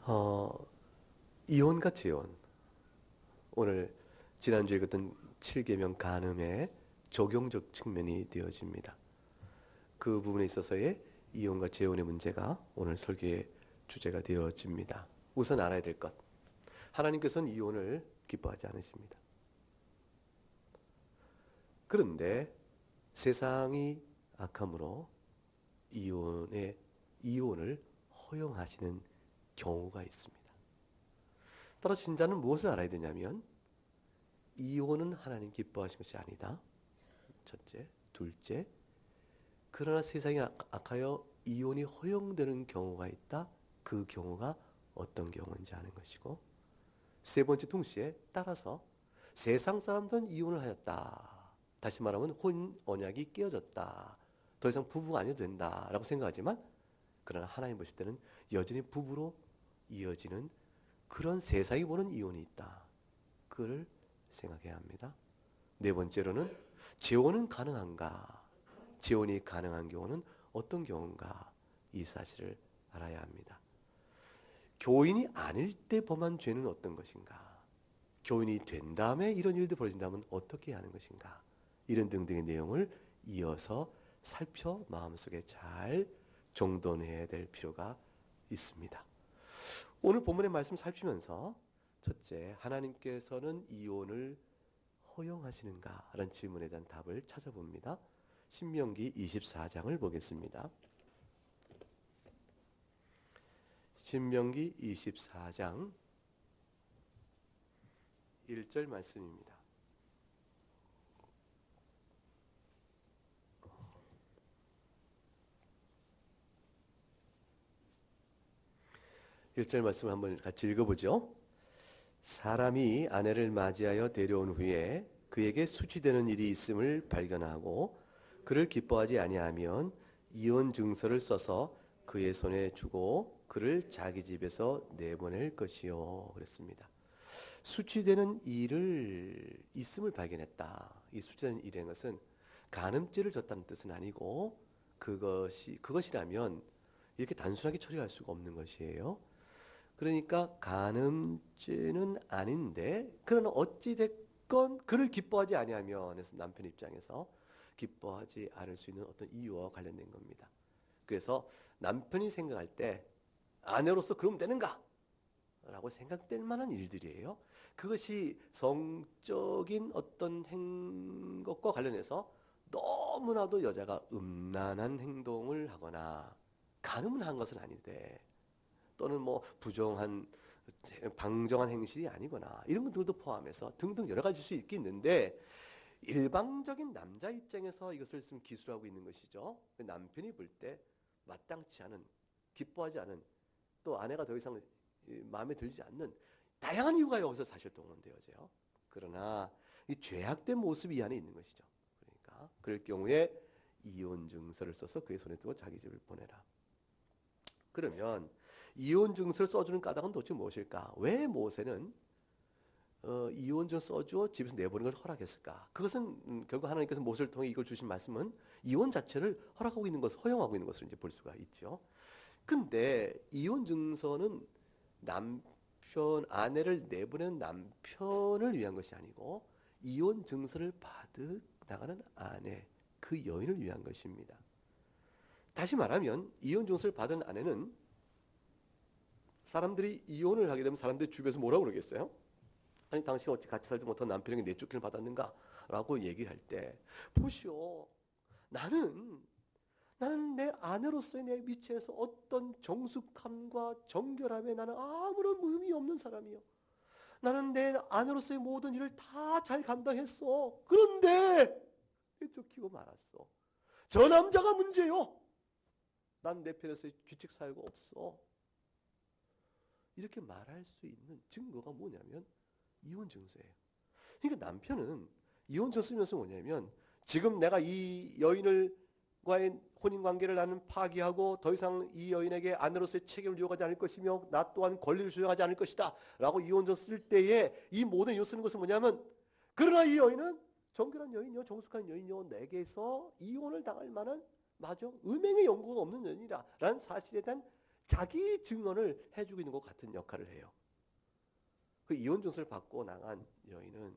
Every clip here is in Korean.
어, 이혼과 재혼. 오늘 지난주에 읽었던 7계명 간음의 적용적 측면이 되어집니다. 그 부분에 있어서의 이혼과 재혼의 문제가 오늘 설교의 주제가 되어집니다. 우선 알아야 될 것. 하나님께서는 이혼을 기뻐하지 않으십니다. 그런데 세상이 악함으로 이혼을 허용하시는 경우가 있습니다. 따라서 신자는 무엇을 알아야 되냐면 이혼은 하나님 기뻐하신 것이 아니다. 첫째. 둘째. 그러나 세상이 악하여 이혼이 허용되는 경우가 있다. 그 경우가 어떤 경우인지 아는 것이고, 세 번째 동시에 따라서 세상 사람들은 이혼을 하였다. 다시 말하면 혼 언약이 깨어졌다. 더 이상 부부가 아니어도 된다라고 생각하지만, 그러나 하나님 보실 때는 여전히 부부로 이어지는 그런 세상이 보는 이혼이 있다. 그를 생각해야 합니다. 네 번째로는 재혼은 가능한가? 재혼이 가능한 경우는 어떤 경우인가? 이 사실을 알아야 합니다. 교인이 아닐 때 범한 죄는 어떤 것인가? 교인이 된 다음에 이런 일도 벌어진다면 어떻게 하는 것인가? 이런 등등의 내용을 이어서 살펴 마음속에 잘 정돈해야 될 필요가 있습니다. 오늘 본문의 말씀을 살피면서 첫째, 하나님께서는 이혼을 허용하시는가? 라는 질문에 대한 답을 찾아봅니다. 신명기 24장을 보겠습니다. 신명기 24장 1절 말씀입니다. 1절 말씀을 한번 같이 읽어보죠. 사람이 아내를 맞이하여 데려온 후에 그에게 수치되는 일이 있음을 발견하고 그를 기뻐하지 아니하면 이혼 증서를 써서 그의 손에 주고 그를 자기 집에서 내보낼 것이요. 그랬습니다. 수치되는 일을 있음을 발견했다. 이 수치되는 일인 것은 간음죄를 졌다는 뜻은 아니고 그것이라면 이렇게 단순하게 처리할 수가 없는 것이에요. 그러니까 간음죄는 아닌데 그러나 어찌 됐건 그를 기뻐하지 아니하면 해서 남편 입장에서 기뻐하지 않을 수 있는 어떤 이유와 관련된 겁니다. 그래서 남편이 생각할 때 아내로서 그러면 되는가? 라고 생각될 만한 일들이에요. 그것이 성적인 어떤 것과 관련해서 너무나도 여자가 음란한 행동을 하거나 간음을 한 것은 아닌데 또는 뭐 부정한 방정한 행실이 아니거나 이런 것들도 포함해서 등등 여러 가지 수 있겠는데 일방적인 남자 입장에서 이것을 지금 기술하고 있는 것이죠. 남편이 볼 때 마땅치 않은, 기뻐하지 않은, 또 아내가 더 이상 마음에 들지 않는 다양한 이유가 여기서 사실 동원되어져요. 그러나 이 죄악된 모습이 이 안에 있는 것이죠. 그러니까 그럴 경우에 이혼 증서를 써서 그의 손에 두고 자기 집을 보내라. 그러면 이혼 증서를 써주는 까닭은 도대체 무엇일까? 왜 모세는 이혼 증서 써주어 집에서 내보내는 걸 허락했을까? 그것은 결국 하나님께서 모세를 통해 이걸 주신 말씀은 이혼 자체를 허락하고 있는 것을 허용하고 있는 것을 이제 볼 수가 있죠. 근데 이혼 증서는 아내를 내보내는 남편을 위한 것이 아니고 이혼 증서를 받아 나가는 아내, 그 여인을 위한 것입니다. 다시 말하면 이혼 증서를 받은 아내는 사람들이 이혼을 하게 되면 사람들이 주변에서 뭐라고 그러겠어요? 아니 당신 어찌 같이 살지 못한 남편에게 내쫓기를 받았는가? 라고 얘기를 할 때 보시오, 나는 내 아내로서의 내 위치에서 어떤 정숙함과 정결함에 나는 아무런 의미 없는 사람이요. 나는 내 아내로서의 모든 일을 다 잘 감당했어. 그런데 내쫓기고 말았어. 저 남자가 문제요. 난 내 편에서의 규칙 사유가 없어. 이렇게 말할 수 있는 증거가 뭐냐면 이혼 증서예요. 그러니까 남편은 이혼 증서면서 뭐냐면 지금 내가 이 여인과의 혼인 관계를 나는 파기하고 더 이상 이 여인에게 아내로서의 책임을 요구하지 않을 것이며 나 또한 권리를 주장하지 않을 것이다 라고 이혼 증서 쓸 때에 이 모든 이유 쓰는 것은 뭐냐면 그러나 이 여인은 정결한 여인이요 정숙한 여인이요 내게서 이혼을 당할 만한 맞아 음행의 연고가 없는 여인이라 라는 사실에 대한 자기 증언을 해주고 있는 것 같은 역할을 해요. 그 이혼 증서를 받고 나간 여인은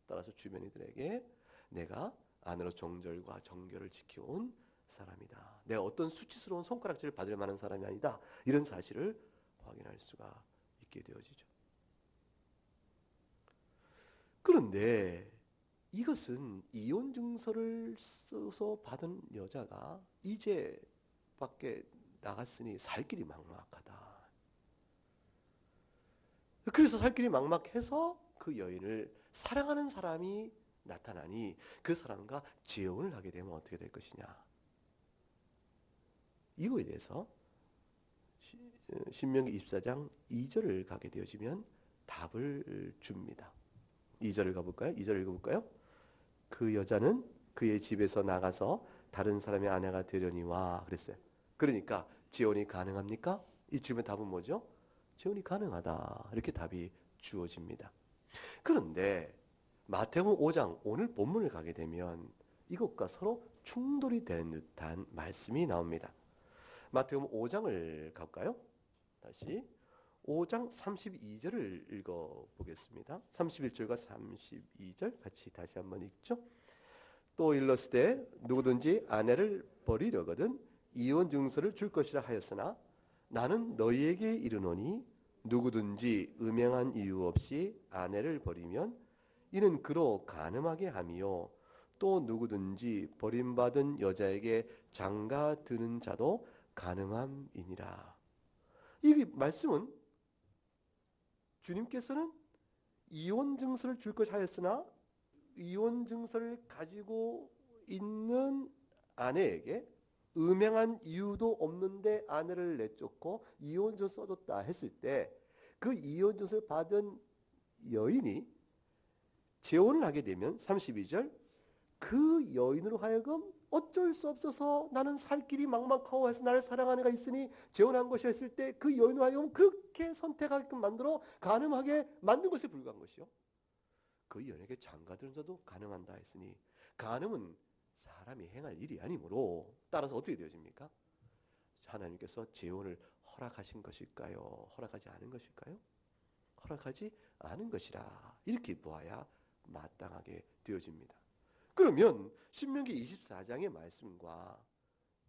따라서 주변인들에게 내가 안으로 정절과 정결을 지켜온 사람이다. 내가 어떤 수치스러운 손가락질을 받을 만한 사람이 아니다. 이런 사실을 확인할 수가 있게 되어지죠. 그런데 이것은 이혼 증서를 써서 받은 여자가 이제 밖에 나갔으니 살 길이 막막하다. 그래서 살 길이 막막해서 그 여인을 사랑하는 사람이 나타나니 그 사람과 재혼을 하게 되면 어떻게 될 것이냐. 이거에 대해서 신명기 24장 2절을 가게 되어지면 답을 줍니다. 2절을 가볼까요? 2절 읽어볼까요? 그 여자는 그의 집에서 나가서 다른 사람의 아내가 되려니와 그랬어요. 그러니까 재혼이 가능합니까? 이 질문의 답은 뭐죠? 재혼이 가능하다. 이렇게 답이 주어집니다. 그런데 마태복음 5장 오늘 본문을 가게 되면 이것과 서로 충돌이 되는 듯한 말씀이 나옵니다. 마태복음 5장을 갈까요? 다시 5장 32절을 읽어보겠습니다. 31절과 32절 같이 다시 한번 읽죠. 또 일렀으되 누구든지 아내를 버리려거든 이혼 증서를 줄 것이라 하였으나 나는 너희에게 이르노니 누구든지 음행한 이유 없이 아내를 버리면 이는 그로 간음하게 함이요 또 누구든지 버림받은 여자에게 장가 드는 자도 간음함이니라. 이 말씀은 주님께서는 이혼 증서를 줄 것이 하였으나 이혼 증서를 가지고 있는 아내에게 음행한 이유도 없는데 아내를 내쫓고 이혼증 써줬다 했을 때 그 이혼증서를 받은 여인이 재혼을 하게 되면 32절 그 여인으로 하여금 어쩔 수 없어서 나는 살 길이 막막하고 해서 나를 사랑하는 이가 있으니 재혼한 것이 했을 때 그 여인으로 하여금 그렇게 선택하게끔 만들어 가늠하게 만든 것에 불과한 것이요. 그 여인에게 장가드는 자도 가능한다 했으니 가늠은 사람이 행할 일이 아니므로 따라서 어떻게 되어집니까? 하나님께서 재혼을 허락하신 것일까요? 허락하지 않은 것일까요? 허락하지 않은 것이라 이렇게 보아야 마땅하게 되어집니다. 그러면 신명기 24장의 말씀과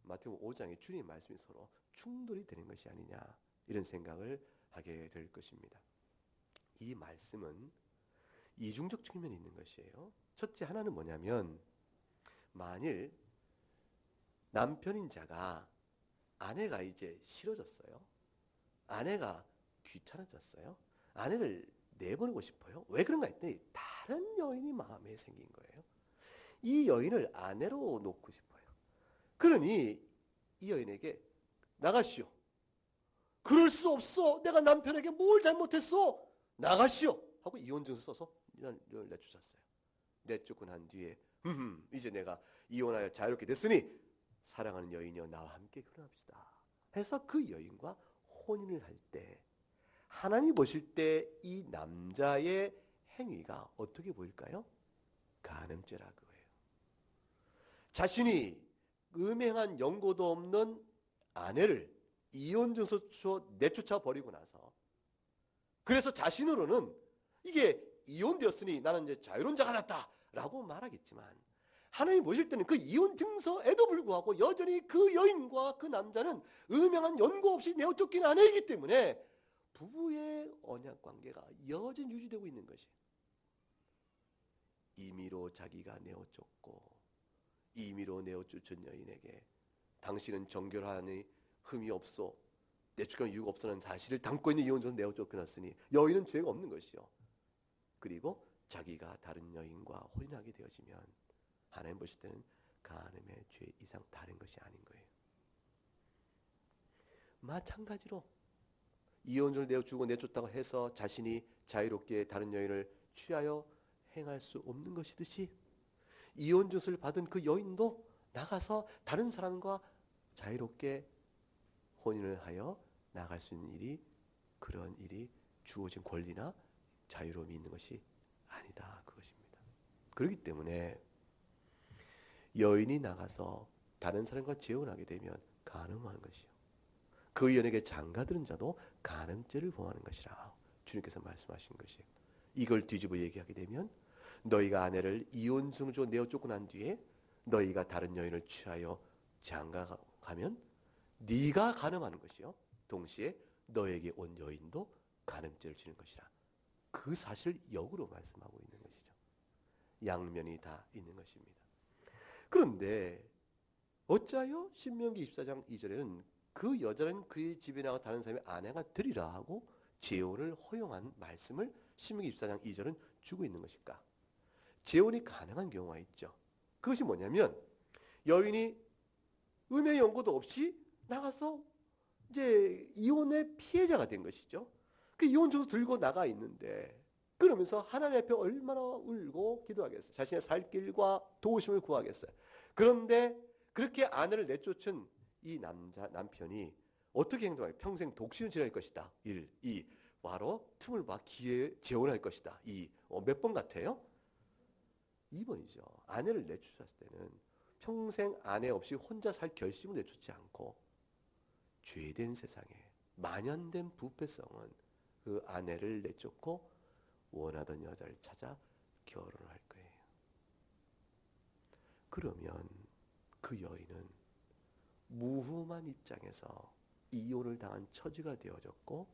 마태복음 5장의 주님의 말씀이 서로 충돌이 되는 것이 아니냐 이런 생각을 하게 될 것입니다. 이 말씀은 이중적 측면이 있는 것이에요. 첫째 하나는 뭐냐면 만일 남편인 자가 아내가 이제 싫어졌어요. 아내가 귀찮아졌어요. 아내를 내보내고 싶어요. 왜 그런가 했더니 다른 여인이 마음에 생긴 거예요. 이 여인을 아내로 놓고 싶어요. 그러니 이 여인에게 나가시오. 그럴 수 없어. 내가 남편에게 뭘 잘못했어. 나가시오. 하고 이혼증서 써서 내쫓았어요. 내쫓고 난 뒤에 이제 내가 이혼하여 자유롭게 됐으니 사랑하는 여인이여 나와 함께 결혼합시다. 해서 그 여인과 혼인을 할 때 하나님 보실 때 이 남자의 행위가 어떻게 보일까요? 간음죄라 그거예요. 자신이 음행한 연고도 없는 아내를 이혼증서 내쫓아 버리고 나서 그래서 자신으로는 이게 이혼되었으니 나는 이제 자유로운 자가 됐다라고 말하겠지만 하나님 보실 때는 그 이혼 증서에도 불구하고 여전히 그 여인과 그 남자는 음행한 연고 없이 내어쫓긴 아내이기 때문에 부부의 언약 관계가 여전히 유지되고 있는 것이 임의로 자기가 내어쫓고 임의로 내어쫓은 여인에게 당신은 정결하니 흠이 없어 내쫓기는 이유가 없어는 사실을 담고 있는 이혼 증서 내어쫓겨났으니 여인은 죄가 없는 것이요. 그리고 자기가 다른 여인과 혼인하게 되어지면 하나님 보실 때는 간음의 죄 이상 다른 것이 아닌 거예요. 마찬가지로 이혼을 내어주고 내쫓다고 해서 자신이 자유롭게 다른 여인을 취하여 행할 수 없는 것이듯이 이혼주를 받은 그 여인도 나가서 다른 사람과 자유롭게 혼인을 하여 나갈 수 있는 일이 그런 일이 주어진 권리나 자유로움이 있는 것이 아니다 그것입니다. 그렇기 때문에 여인이 나가서 다른 사람과 재혼하게 되면 간음한 것이요. 그 연에게 장가들은 자도 간음죄를 범하는 것이라 주님께서 말씀하신 것이에요. 이걸 뒤집어 얘기하게 되면 너희가 아내를 이혼 승조 내어 쫓고 난 뒤에 너희가 다른 여인을 취하여 장가가면 네가 간음하는 것이요 동시에 너에게 온 여인도 간음죄를 지는 것이라. 그 사실을 역으로 말씀하고 있는 것이죠. 양면이 다 있는 것입니다. 그런데 어찌하여 신명기 24장 2절에는 그 여자는 그의 집에 나가 다른 사람의 아내가 되리라 하고 재혼을 허용한 말씀을 신명기 24장 2절은 주고 있는 것일까? 재혼이 가능한 경우가 있죠. 그것이 뭐냐면 여인이 음해 연고도 없이 나가서 이제 이혼의 피해자가 된 것이죠. 그 이혼 증서 들고 나가 있는데 그러면서 하나님 앞에 얼마나 울고 기도하겠어요. 자신의 살 길과 도우심을 구하겠어요. 그런데 그렇게 아내를 내쫓은 이 남편이 어떻게 행동할까요? 평생 독신을 지낼 것이다. 1, 2, 바로 틈을 봐 기회에 재혼할 것이다. 2, 몇 번 같아요? 2번이죠. 아내를 내쫓았을 때는 평생 아내 없이 혼자 살 결심을 내쫓지 않고 죄된 세상에 만연된 부패성은 그 아내를 내쫓고 원하던 여자를 찾아 결혼을 할 거예요. 그러면 그 여인은 무흠한 입장에서 이혼을 당한 처지가 되어졌고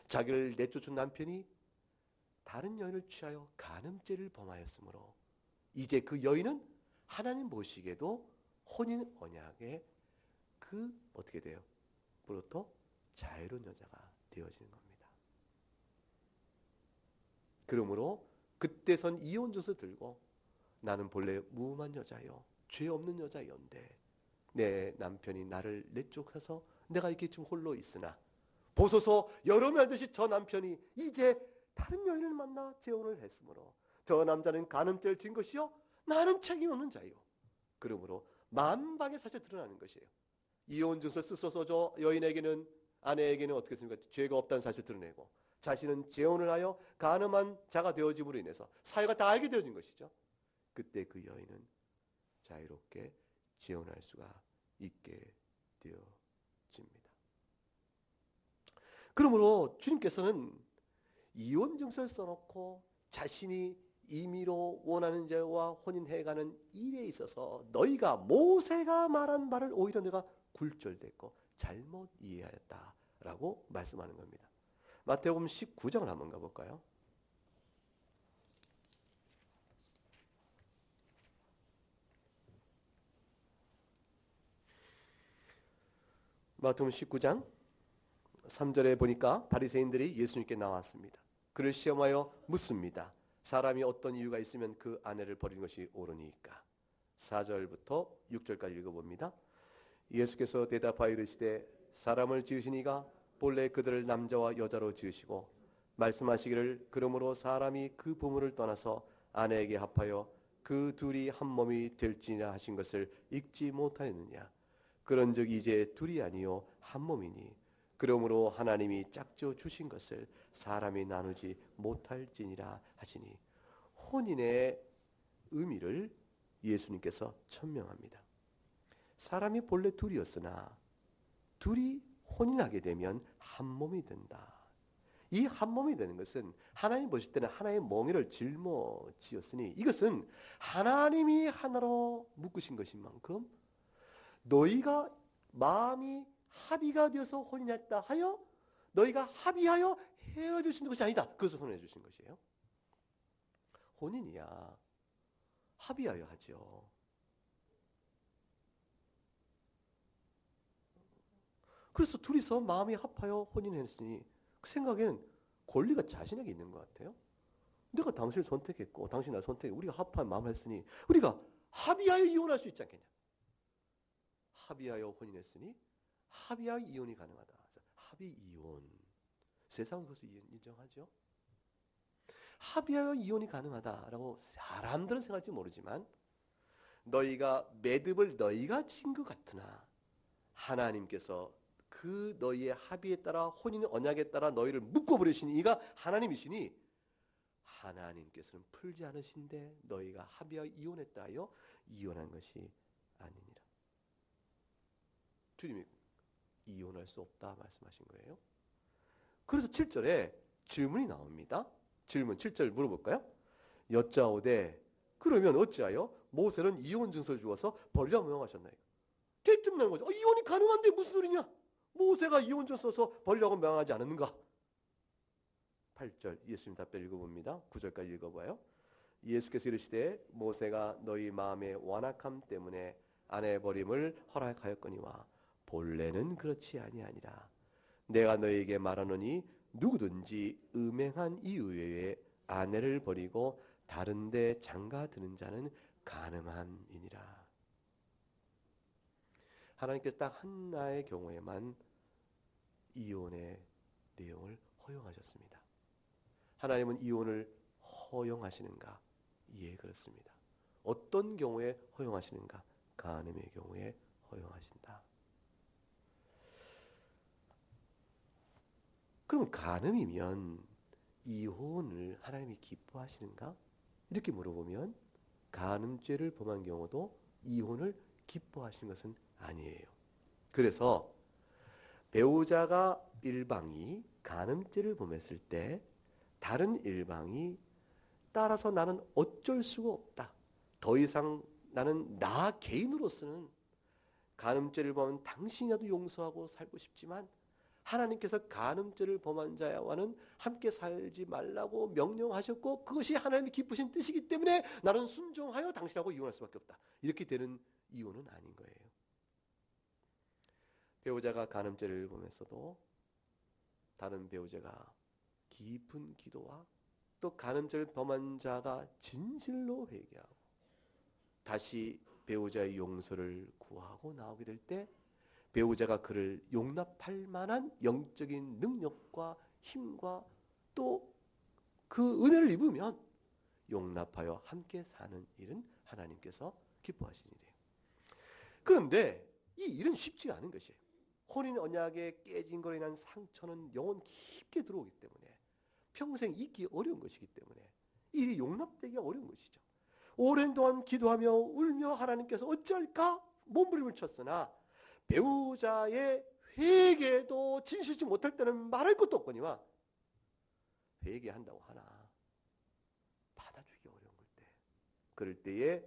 자기를 내쫓은 남편이 다른 여인을 취하여 간음죄를 범하였으므로 이제 그 여인은 하나님 보시기에도 혼인 언약에 어떻게 돼요? 부로터 자유로운 여자가 되어지는 겁니다. 그러므로 그때선 이혼조서 들고 나는 본래 무음한 여자요 죄 없는 여자였는데 내 남편이 나를 내쫓아서 내가 이렇게 좀 홀로 있으나 보소서 여름이 알듯이 저 남편이 이제 다른 여인을 만나 재혼을 했으므로 저 남자는 간음죄를 진 것이요 나는 책임 없는 자요. 그러므로 만방의 사실이 드러나는 것이에요. 이혼증서 쓰소서 저 여인에게는 아내에게는 어떻게 했습니까? 죄가 없다는 사실을 드러내고 자신은 재혼을 하여 간음한 자가 되어짐으로 인해서 사회가 다 알게 되어진 것이죠. 그때 그 여인은 자유롭게 재혼할 수가 있게 되어집니다. 그러므로 주님께서는 이혼 증서를 써놓고 자신이 임의로 원하는 자와 혼인해가는 일에 있어서 너희가 모세가 말한 말을 오히려 내가 굴절됐고 잘못 이해하였다라고 말씀하는 겁니다. 마태복음 19장을 한번 가볼까요? 마태복음 19장 3절에 보니까 바리새인들이 예수님께 나왔습니다. 그를 시험하여 묻습니다. 사람이 어떤 이유가 있으면 그 아내를 버리는 것이 옳으니까. 4절부터 6절까지 읽어봅니다. 예수께서 대답하여 이르시되 사람을 지으신 이가 본래 그들을 남자와 여자로 지으시고 말씀하시기를 그러므로 사람이 그 부모를 떠나서 아내에게 합하여 그 둘이 한 몸이 될지니라 하신 것을 읽지 못하였느냐. 그런즉 이제 둘이 아니요 한 몸이니 그러므로 하나님이 짝져 주신 것을 사람이 나누지 못할지니라 하시니 혼인의 의미를 예수님께서 천명합니다. 사람이 본래 둘이었으나 둘이 혼인하게 되면 한 몸이 된다. 이 한 몸이 되는 것은 하나님 보실 때는 하나의 멍에를 짊어지었으니 이것은 하나님이 하나로 묶으신 것인 만큼 너희가 마음이 합의가 되어서 혼인했다 하여 너희가 합의하여 헤어지신 것이 아니다. 그것을 혼인해 주신 것이에요. 혼인이야 합의하여 하죠. 그래서 둘이서 마음이 합하여 혼인했으니 그 생각엔 권리가 자신에게 있는 것 같아요. 내가 당신을 선택했고 당신이 나를 선택해 우리가 합한 마음을 했으니 우리가 합의하여 이혼할 수 있지 않겠냐. 합의하여 혼인했으니 합의하여 이혼이 가능하다. 합의 이혼. 세상은 그것을 인정하죠. 합의하여 이혼이 가능하다라고 사람들은 생각할지 모르지만 너희가 매듭을 너희가 친 것 같으나 하나님께서 그 너희의 합의에 따라 혼인의 언약에 따라 너희를 묶어버리시니 이가 하나님이시니 하나님께서는 풀지 않으신데 너희가 합의하여 이혼했다 하여 이혼한 것이 아니니라. 주님이 이혼할 수 없다 말씀하신 거예요. 그래서 7절에 질문이 나옵니다. 질문 7절 물어볼까요? 여짜오되 그러면 어찌하여 모세는 이혼 증서를 주어서 벌이라 명하셨나이까? 대뜸난 거죠. 이혼이 가능한데 무슨 소리냐? 모세가 이혼 증서 써서 벌이라고 명하지 않았는가? 8절 예수님 답변 읽어봅니다. 9절까지 읽어봐요. 예수께서 이르시되 모세가 너희 마음의 완악함 때문에 아내 버림을 허락하였거니와 본래는 그렇지 아니하니라. 내가 너희에게 말하노니 누구든지 음행한 이외에 아내를 버리고 다른 데 장가드는 자는 가늠함이니라. 하나님께서 딱 한나의 경우에만 이혼의 내용을 허용하셨습니다. 하나님은 이혼을 허용하시는가? 예, 그렇습니다. 어떤 경우에 허용하시는가? 간음의 경우에 허용하신다. 그럼 간음이면 이혼을 하나님이 기뻐하시는가? 이렇게 물어보면 간음죄를 범한 경우도 이혼을 기뻐하시는 것은 아니에요. 그래서 배우자가 일방이 간음죄를 범했을 때 다른 일방이 따라서 나는 어쩔 수가 없다. 더 이상 나는 나 개인으로서는 간음죄를 범한 당신이라도 용서하고 살고 싶지만 하나님께서 간음죄를 범한 자와는 함께 살지 말라고 명령하셨고 그것이 하나님이 기쁘신 뜻이기 때문에 나는 순종하여 당신하고 이혼할 수밖에 없다. 이렇게 되는 이혼은 아닌 거예요. 배우자가 간음죄를 범했어도 다른 배우자가 깊은 기도와 또 간음죄를 범한 자가 진실로 회개하고 다시 배우자의 용서를 구하고 나오게 될 때 배우자가 그를 용납할 만한 영적인 능력과 힘과 또 그 은혜를 입으면 용납하여 함께 사는 일은 하나님께서 기뻐하시는 일이에요. 그런데 이 일은 쉽지가 않은 것이에요. 혼인 언약에 깨진 것에 인한 상처는 영혼 깊게 들어오기 때문에 평생 잊기 어려운 것이기 때문에 일이 용납되기 어려운 것이죠. 오랜 동안 기도하며 울며 하나님께서 어쩔까 몸부림을 쳤으나 배우자의 회개도 진실치 못할 때는 말할 것도 없거니와 회개한다고 하나 받아주기 어려운 때 그럴 때에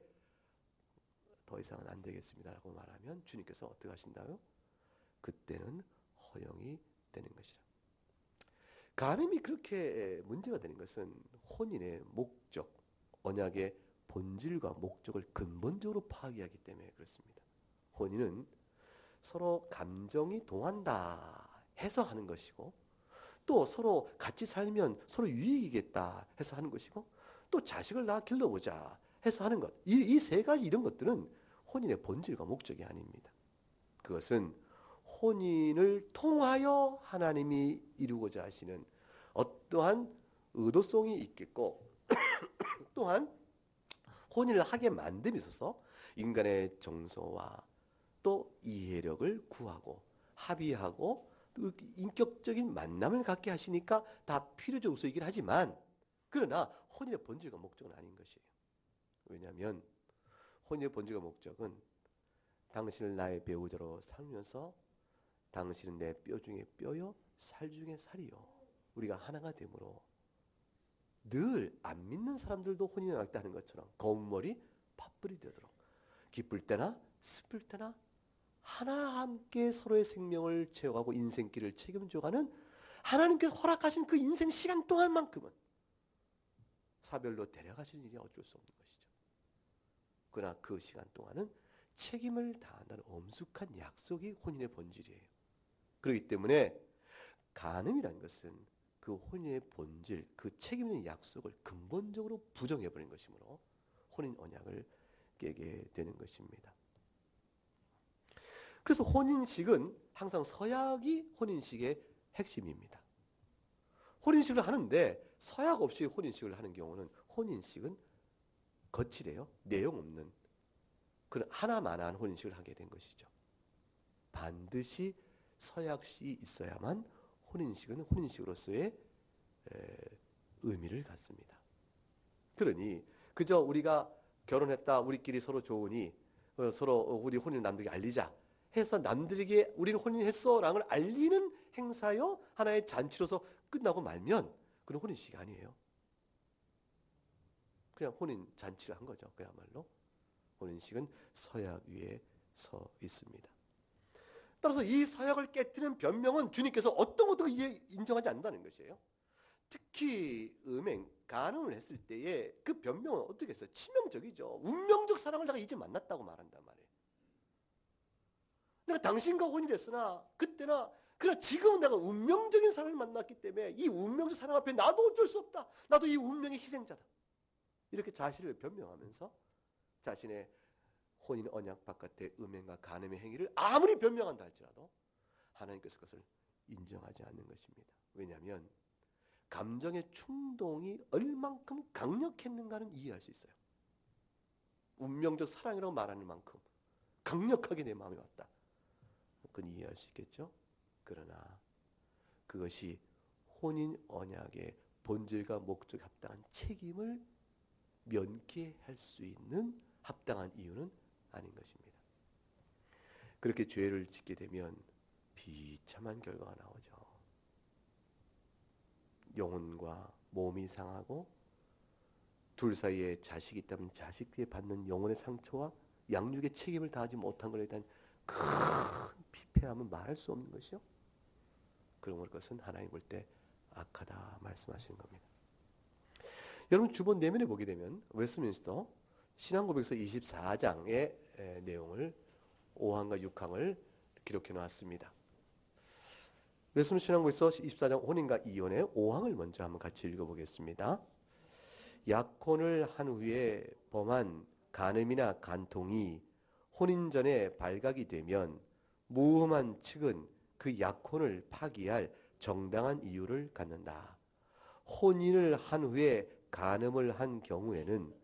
더 이상은 안 되겠습니다라고 말하면 주님께서 어떻게 하신다요? 그때는 허용이 되는 것이라. 간음이 그렇게 문제가 되는 것은 혼인의 목적, 언약의 본질과 목적을 근본적으로 파괴하기 때문에 그렇습니다. 혼인은 서로 감정이 동한다 해서 하는 것이고 또 서로 같이 살면 서로 유익이겠다 해서 하는 것이고 또 자식을 낳아 길러보자 해서 하는 것. 이 세 가지 이런 것들은 혼인의 본질과 목적이 아닙니다. 그것은 혼인을 통하여 하나님이 이루고자 하시는 어떠한 의도성이 있겠고 또한 혼인을 하게 만듦에 있어서 인간의 정서와 또 이해력을 구하고 합의하고 인격적인 만남을 갖게 하시니까 다 필요적 요소이긴 하지만 그러나 혼인의 본질과 목적은 아닌 것이에요. 왜냐하면 혼인의 본질과 목적은 당신을 나의 배우자로 삼으면서 당신은 내 뼈 중에 뼈요 살 중에 살이요 우리가 하나가 되므로 늘 안 믿는 사람들도 혼인을 하겠다는 것처럼 검은 머리 팥불이 되도록 기쁠 때나 슬플 때나 하나 함께 서로의 생명을 채워가고 인생길을 책임져가는 하나님께서 허락하신 그 인생 시간 동안만큼은 사별로 데려가시는 일이 어쩔 수 없는 것이죠. 그러나 그 시간 동안은 책임을 다한다는 엄숙한 약속이 혼인의 본질이에요. 그렇기 때문에 간음이라는 것은 그 혼인의 본질, 그 책임 있는 약속을 근본적으로 부정해버린 것이므로 혼인 언약을 깨게 되는 것입니다. 그래서 혼인식은 항상 서약이 혼인식의 핵심입니다. 혼인식을 하는데 서약 없이 혼인식을 하는 경우는 혼인식은 거칠해요. 내용 없는 그런 하나만한 혼인식을 하게 된 것이죠. 반드시 서약시 있어야만 혼인식은 혼인식으로서의 의미를 갖습니다. 그러니 그저 우리가 결혼했다 우리끼리 서로 좋으니 서로 우리 혼인 남들에게 알리자 해서 남들에게 우리는 혼인했어라는 걸 알리는 행사요, 하나의 잔치로서 끝나고 말면 그건 혼인식이 아니에요. 그냥 혼인 잔치를 한 거죠. 그야말로 혼인식은 서약 위에 서 있습니다. 따라서 이 서약을 깨뜨리는 변명은 주님께서 어떤 것도 인정하지 않는다는 것이에요. 특히 음행, 간음을 했을 때의 그 변명은 어떻게 했어요? 치명적이죠. 운명적 사랑을 내가 이제 만났다고 말한단 말이에요. 내가 당신과 혼인했으나 그때나 그러나 지금은 내가 운명적인 사랑을 만났기 때문에 이 운명적 사랑 앞에 나도 어쩔 수 없다. 나도 이 운명의 희생자다. 이렇게 자신을 변명하면서 자신의 혼인 언약 바깥의 음행과 간음의 행위를 아무리 변명한다 할지라도 하나님께서 그것을 인정하지 않는 것입니다. 왜냐하면 감정의 충동이 얼만큼 강력했는가는 이해할 수 있어요. 운명적 사랑이라고 말하는 만큼 강력하게 내 마음에 왔다. 그건 이해할 수 있겠죠? 그러나 그것이 혼인 언약의 본질과 목적에 합당한 책임을 면케할 수 있는 합당한 이유는 아닌 것입니다. 그렇게 죄를 짓게 되면 비참한 결과가 나오죠. 영혼과 몸이 상하고 둘 사이에 자식이 있다면 자식들이 받는 영혼의 상처와 양육의 책임을 다하지 못한 것에 대한 큰 피폐함은 말할 수 없는 것이요. 그런 것은 하나님 볼 때 악하다 말씀하시는 겁니다. 여러분 주본 내면에 보게 되면 웨스트민스터 신앙고백서 24장의 내용을 5항과 6항을 기록해 놓았습니다. 웨스트민스터 신앙고백서 24장 혼인과 이혼의 5항을 먼저 한번 같이 읽어보겠습니다. 약혼을 한 후에 범한 간음이나 간통이 혼인 전에 발각이 되면 무흠한 측은 그 약혼을 파기할 정당한 이유를 갖는다. 혼인을 한 후에 간음을 한 경우에는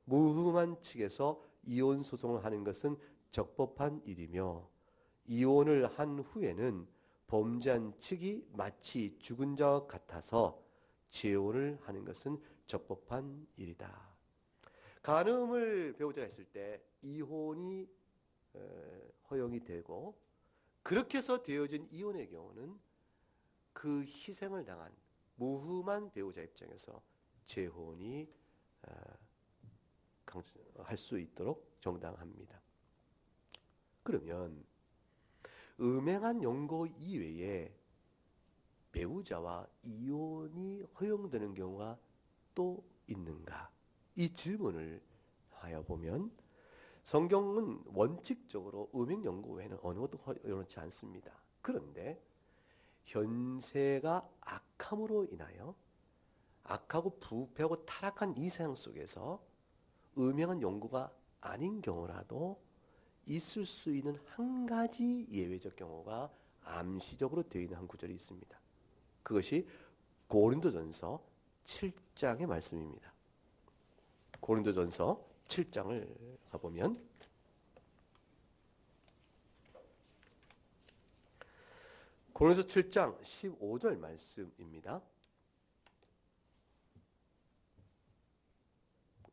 무흠한 측에서 이혼 소송을 하는 것은 적법한 일이며 이혼을 한 후에는 범죄한 측이 마치 죽은 자와 같아서 재혼을 하는 것은 적법한 일이다. 간음을 배우자가 했을 때 이혼이 허용이 되고 그렇게 해서 되어진 이혼의 경우는 그 희생을 당한 무흠한 배우자 입장에서 재혼이 할 수 있도록 정당합니다. 그러면 음행한 용고 이외에 배우자와 이혼이 허용되는 경우가 또 있는가? 이 질문을 하여 보면 성경은 원칙적으로 음행 용고 외에는 어느 것도 허용치 않습니다. 그런데 현세가 악함으로 인하여 악하고 부패하고 타락한 이 세상 속에서 음행한 용고가 아닌 경우라도 있을 수 있는 한 가지 예외적 경우가 암시적으로 되어 있는 한 구절이 있습니다. 그것이 고린도전서 7장의 말씀입니다. 고린도전서 7장을 가보면 고린도서 7장 15절 말씀입니다.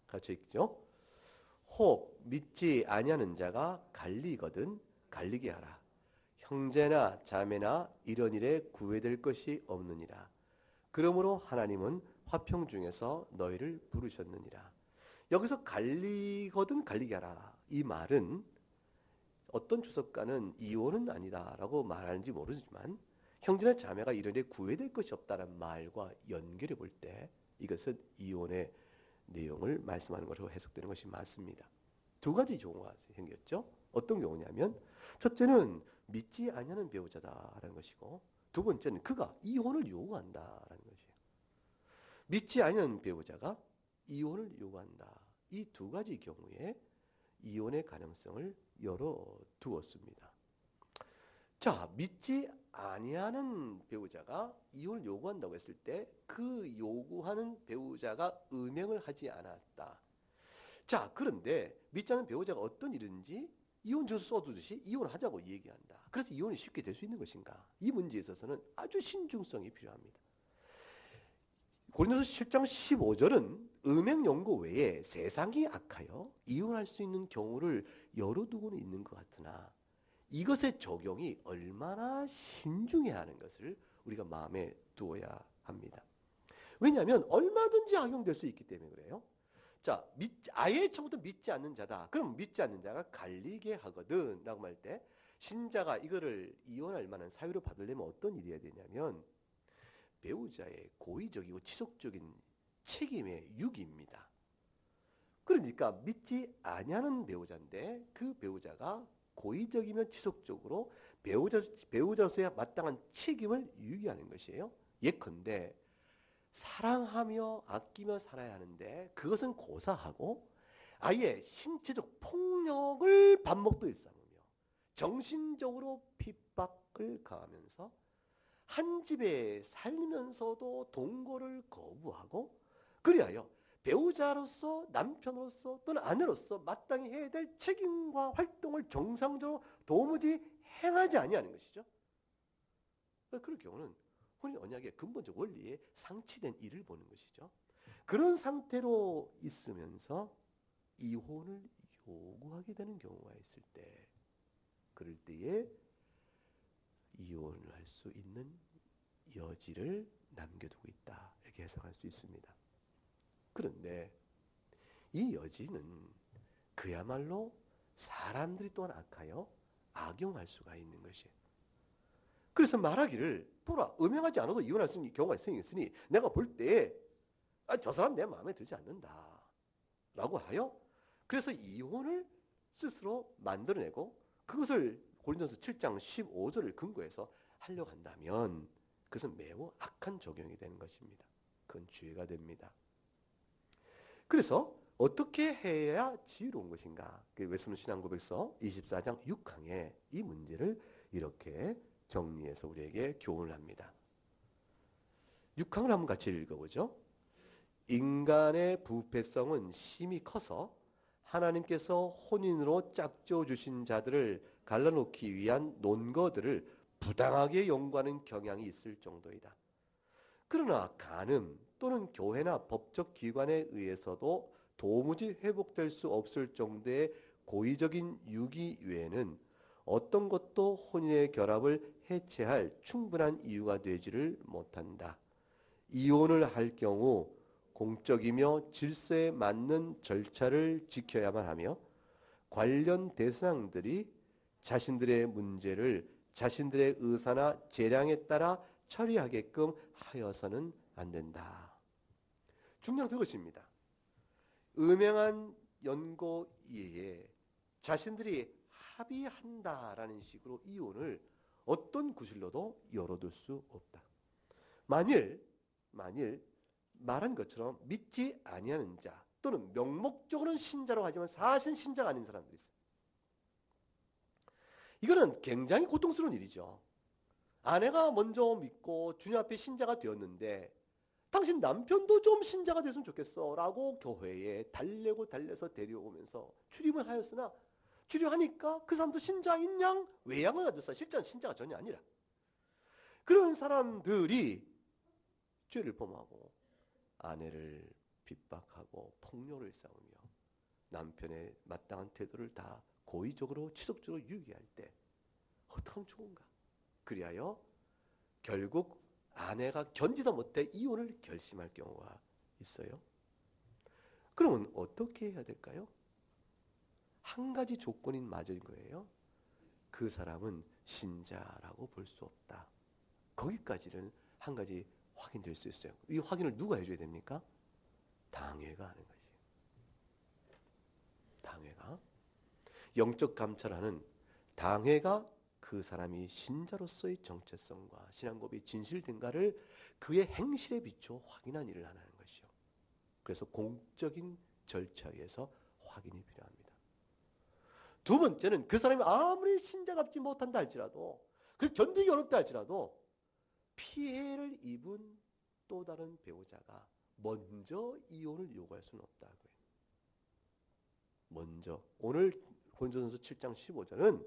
같이 읽죠. 혹 믿지 아니하는 자가 갈리거든 갈리게 하라. 형제나 자매나 이런 일에 구애될 것이 없느니라. 그러므로 하나님은 화평 중에서 너희를 부르셨느니라. 여기서 갈리거든 갈리게 하라. 이 말은 어떤 주석가는 이혼은 아니다라고 말하는지 모르지만 형제나 자매가 이런 일에 구애될 것이 없다는 말과 연결해 볼 때 이것은 이혼의 내용을 말씀하는 것으로 해석되는 것이 맞습니다. 두 가지 경우가 생겼죠. 어떤 경우냐면 첫째는 믿지 아니하는 배우자다라는 것이고 두 번째는 그가 이혼을 요구한다라는 것이에요. 믿지 아니하는 배우자가 이혼을 요구한다. 이 두 가지 경우에 이혼의 가능성을 열어두었습니다. 자, 믿지 아니하는 배우자가 이혼을 요구한다고 했을 때 그 요구하는 배우자가 음행을 하지 않았다. 자, 그런데 믿지 않는 배우자가 어떤 일인지 이혼 조서 써두듯이 이혼을 하자고 얘기한다. 그래서 이혼이 쉽게 될 수 있는 것인가? 이 문제에 있어서는 아주 신중성이 필요합니다. 고린도서 7장 15절은 음행 용고 외에 세상이 악하여 이혼할 수 있는 경우를 열어두고는 있는 것 같으나 이것의 적용이 얼마나 신중해야 하는 것을 우리가 마음에 두어야 합니다. 왜냐하면 얼마든지 악용될 수 있기 때문에 그래요. 자, 아예 처음부터 믿지 않는 자다. 그럼 믿지 않는 자가 갈리게 하거든 라고 할 때 신자가 이거를 이혼할 만한 사유를 받으려면 어떤 일이 해야 되냐면 배우자의 고의적이고 지속적인 책임의 유기입니다. 그러니까 믿지 아니하는 배우자인데 그 배우자가 고의적이면 지속적으로 배우자로서의 마땅한 책임을 유기하는 것이에요. 예컨대 사랑하며 아끼며 살아야 하는데 그것은 고사하고 아예 신체적 폭력을 반복도 일삼으며 정신적으로 핍박을 가하면서 한 집에 살면서도 동거를 거부하고 그리하여 배우자로서 남편으로서 또는 아내로서 마땅히 해야 될 책임과 활동을 정상적으로 도무지 행하지 아니하는 것이죠. 그럴 경우는 혼인 언약의 근본적 원리에 상치된 일을 보는 것이죠. 그런 상태로 있으면서 이혼을 요구하게 되는 경우가 있을 때 그럴 때에 이혼을 할 수 있는 여지를 남겨두고 있다 이렇게 해석할 수 있습니다. 그런데 이 여지는 그야말로 사람들이 또한 악하여 악용할 수가 있는 것이에요. 그래서 말하기를 보라 음행하지 않아도 이혼할 수 있는 경우가 생겼으니 내가 볼 때 저 사람 내 마음에 들지 않는다 라고 하여 그래서 이혼을 스스로 만들어내고 그것을 고린도서 7장 15절을 근거해서 하려고 한다면 그것은 매우 악한 적용이 되는 것입니다. 그건 죄가 됩니다. 그래서 어떻게 해야 지혜로운 것인가? 웨스민스터 신앙고백서 24장 6항에 이 문제를 이렇게 정리해서 우리에게 교훈을 합니다. 6항을 한번 같이 읽어보죠. 인간의 부패성은 심히 커서 하나님께서 혼인으로 짝지어 주신 자들을 갈라놓기 위한 논거들을 부당하게 연구하는 경향이 있을 정도이다. 그러나 간음 또는 교회나 법적 기관에 의해서도 도무지 회복될 수 없을 정도의 고의적인 유기 외에는 어떤 것도 혼인의 결합을 해체할 충분한 이유가 되지를 못한다. 이혼을 할 경우 공적이며 질서에 맞는 절차를 지켜야만 하며 관련 대상들이 자신들의 문제를 자신들의 의사나 재량에 따라 처리하게끔 하여서는 안 된다. 중요한 그것입니다. 음행한 연고 이외에 자신들이 합의한다라는 식으로 이혼을 어떤 구실로도 열어둘 수 없다. 만일 말한 것처럼 믿지 아니하는 자 또는 명목적으로는 신자라고 하지만 사실 신자가 아닌 사람들이 있어요. 이거는 굉장히 고통스러운 일이죠. 아내가 먼저 믿고 주님 앞에 신자가 되었는데 당신 남편도 좀 신자가 됐으면 좋겠어 라고 교회에 달래서 데려오면서 출입을 하였으나 출입하니까 그 사람도 신자인 양 외양을 가졌어. 실제는 신자가 전혀 아니라. 그런 사람들이 죄를 범하고 아내를 핍박하고 폭력을 일삼으며 남편의 마땅한 태도를 다 고의적으로 지속적으로 유기할 때 어떻게 하면 좋은가? 그리하여 결국 아내가 견디다 못해 이혼을 결심할 경우가 있어요. 그러면 어떻게 해야 될까요? 한 가지 조건인 맞은 거예요. 그 사람은 신자라고 볼 수 없다. 거기까지는 한 가지 확인될 수 있어요. 이 확인을 누가 해줘야 됩니까? 당회가 하는 것이에요. 당회가. 영적 감찰하는 당회가 그 사람이 신자로서의 정체성과 신앙고백이 진실된가를 그의 행실에 비춰 확인한 일을 하는 것이죠. 그래서 공적인 절차에 의해서 확인이 필요합니다. 두 번째는 그 사람이 아무리 신자답지 못한다 할지라도 그 견디기 어렵다 할지라도 피해를 입은 또 다른 배우자가 먼저 이혼을 요구할 수는 없다고요. 먼저 오늘 고린도전서 7장 15절은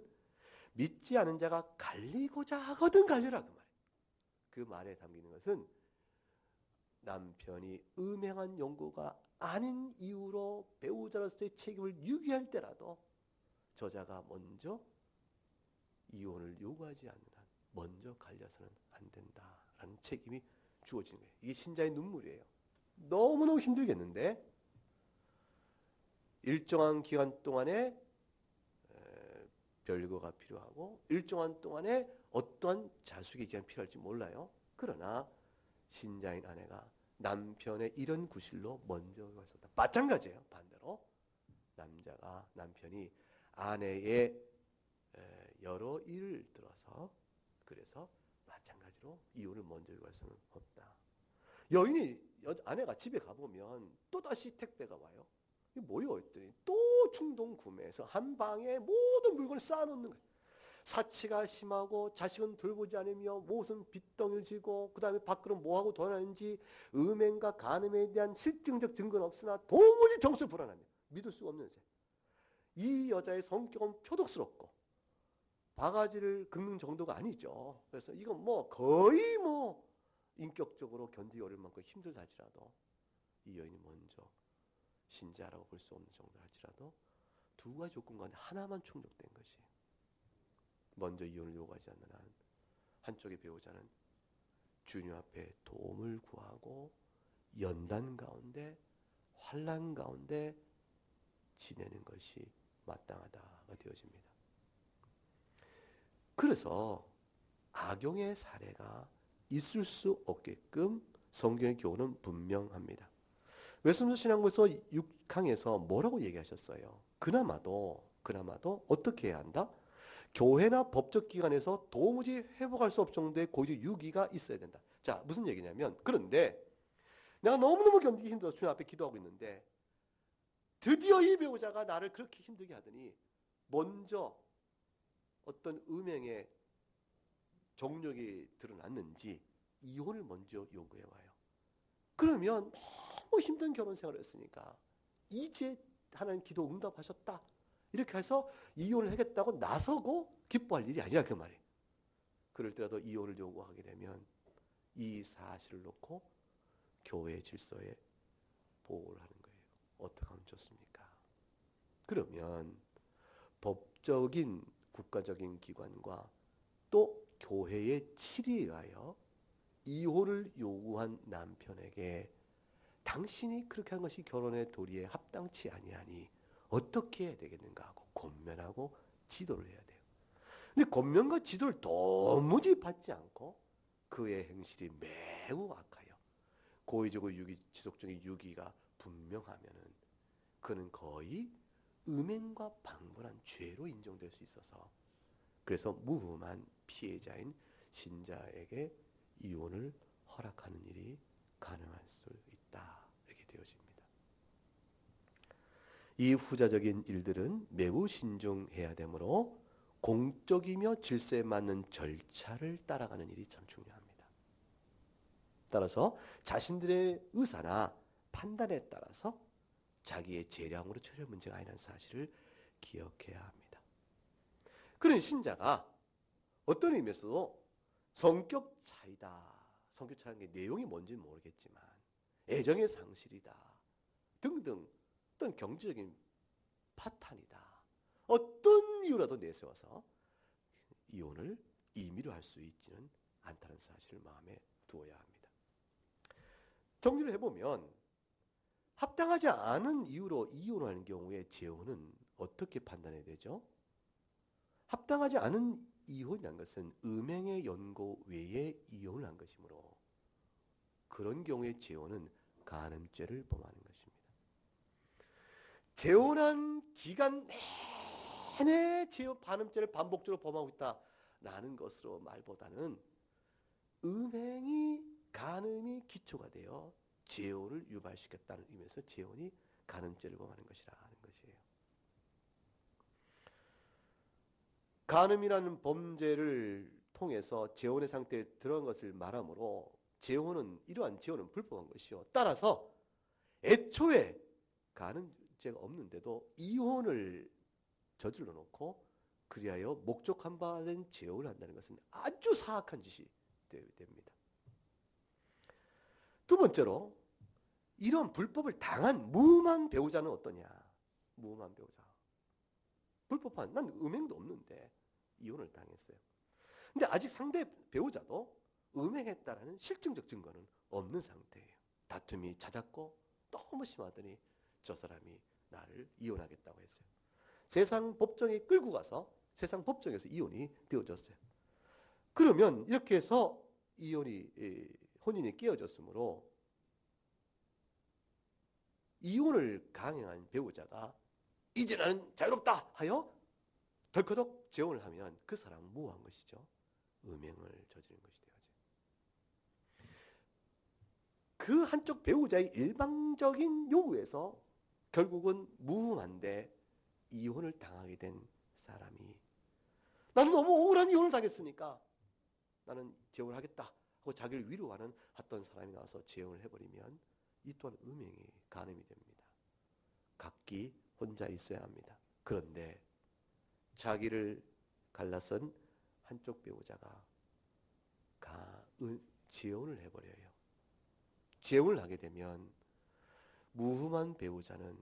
믿지 않은 자가 갈리고자 하거든 갈려라 그 말. 그 말에 담기는 것은 남편이 음행한 연고가 아닌 이유로 배우자로서의 책임을 유기할 때라도 저자가 먼저 이혼을 요구하지 않는 한 먼저 갈려서는 안 된다라는 책임이 주어지는 거예요. 이게 신자의 눈물이에요. 너무너무 힘들겠는데 일정한 기간 동안에 별거가 필요하고 일정한 동안에 어떠한 자숙의 기간이 필요할지 몰라요. 그러나 신자인 아내가 남편의 이런 구실로 먼저 갔었다. 마찬가지예요. 반대로 남편이 아내의 여러 일을 들어서 그래서 마찬가지로 이혼을 먼저 요구할 수는 없다. 아내가 집에 가보면 또다시 택배가 와요. 이게 뭐요? 했더니 또 충동 구매해서 한 방에 모든 물건을 쌓아놓는 거예요. 사치가 심하고 자식은 돌보지 않으며 무슨 빚덩이를 지고 그 다음에 밖으로 뭐하고 돌아다니는지 음행과 간음에 대한 실증적 증거는 없으나 도무지 정수를 불안하며 믿을 수가 없는 여자. 이 여자의 성격은 표독스럽고 바가지를 긁는 정도가 아니죠. 그래서 이건 거의 인격적으로 견디기 어려울 만큼 힘들다 할지라도 이 여인이 먼저 신자라고 볼 수 없는 정도 할지라도 두 가지 조건 가운데 하나만 충족된 것이 먼저 이혼을 요구하지 않는 한 한쪽의 배우자는 주님 앞에 도움을 구하고 연단 가운데 환난 가운데 지내는 것이 마땅하다가 되어집니다. 그래서 악용의 사례가 있을 수 없게끔 성경의 교훈은 분명합니다. 웨스민스터 신앙고에서 6강에서 뭐라고 얘기하셨어요? 그나마도 어떻게 해야 한다? 교회나 법적 기관에서 도무지 회복할 수 없을 정도의 고의적 유기가 있어야 된다. 자, 무슨 얘기냐면 그런데 내가 너무너무 견디기 힘들어서 주님 앞에 기도하고 있는데 드디어 이 배우자가 나를 그렇게 힘들게 하더니 먼저 어떤 음행의 정력이 드러났는지 이혼을 먼저 요구해 와요. 그러면 너무 힘든 결혼 생활을 했으니까 이제 하나님 기도 응답하셨다. 이렇게 해서 이혼을 하겠다고 나서고 기뻐할 일이 아니라 그 말이에요. 그럴 때라도 이혼을 요구하게 되면 이 사실을 놓고 교회 질서에 보호를 하는 거예요. 어떻게 하면 좋습니까? 그러면 법적인 국가적인 기관과 또 교회의 질의에 의하여 이혼을 요구한 남편에게 당신이 그렇게 한 것이 결혼의 도리에 합당치 아니하니 어떻게 해야 되겠는가 하고 권면하고 지도를 해야 돼요. 근데 권면과 지도를 도무지 받지 않고 그의 행실이 매우 악하여 고의적으로 지속적인 유기가 분명하면은 그는 거의 음행과 방불한 죄로 인정될 수 있어서 그래서 무흠한 피해자인 신자에게 이혼을 허락하는 일이 가능할 수 있다. 이렇게 되어집니다. 이 후자적인 일들은 매우 신중해야 되므로 공적이며 질서에 맞는 절차를 따라가는 일이 참 중요합니다. 따라서 자신들의 의사나 판단에 따라서 자기의 재량으로 처리할 문제가 아니라는 사실을 기억해야 합니다. 그런 신자가 어떤 의미에서도 성격 차이다. 성격 차이는 게 내용이 뭔지는 모르겠지만 애정의 상실이다. 등등 어떤 경제적인 파탄이다. 어떤 이유라도 내세워서 이혼을 임의로 할 수 있지는 않다는 사실을 마음에 두어야 합니다. 정리를 해보면 합당하지 않은 이유로 이혼하는 경우에 재혼은 어떻게 판단해야 되죠? 합당하지 않은 이혼이라는 것은 음행의 연고 외에 이혼을 한 것이므로 그런 경우에 재혼은 간음죄를 범하는 것입니다. 재혼한 기간 내내 간음죄를 반복적으로 범하고 있다라는 것으로 말보다는 음행이 간음이 기초가 되어 재혼을 유발시켰다는 의미에서 재혼이 간음죄를 범하는 것이라는 것이에요. 간음이라는 범죄를 통해서 재혼의 상태에 들어간 것을 말하므로 이러한 재혼은 불법한 것이요. 따라서 애초에 간음죄가 없는데도 이혼을 저질러 놓고 그리하여 목적한 바 된 재혼을 한다는 것은 아주 사악한 짓이 됩니다. 두 번째로 이런 불법을 당한 무음한 배우자는 어떠냐? 무음한 배우자. 불법한 난 음행도 없는데 이혼을 당했어요. 근데 아직 상대 배우자도 음행했다라는 실증적 증거는 없는 상태예요. 다툼이 잦았고 너무 심하더니 저 사람이 나를 이혼하겠다고 했어요. 세상 법정에 끌고 가서 세상 법정에서 이혼이 되어졌어요. 그러면 이렇게 해서 혼인이 깨어졌으므로 이혼을 강행한 배우자가 이제 나는 자유롭다 하여 덜커덕 재혼을 하면 그 사람은 뭐한 것이죠? 음행을 저지른 것이 되어져. 그 한쪽 배우자의 일방적인 요구에서 결국은 무음한데 이혼을 당하게 된 사람이 나는 너무 억울한 이혼을 당했으니까 나는 재혼을 하겠다 하고 자기를 위로하는 어떤 사람이 나와서 재혼을 해버리면 이 또한 음행이 간음이 됩니다. 각기 혼자 있어야 합니다. 그런데 자기를 갈라선 한쪽 배우자가 재혼을 해버려요. 재혼을 하게 되면 무흠한 배우자는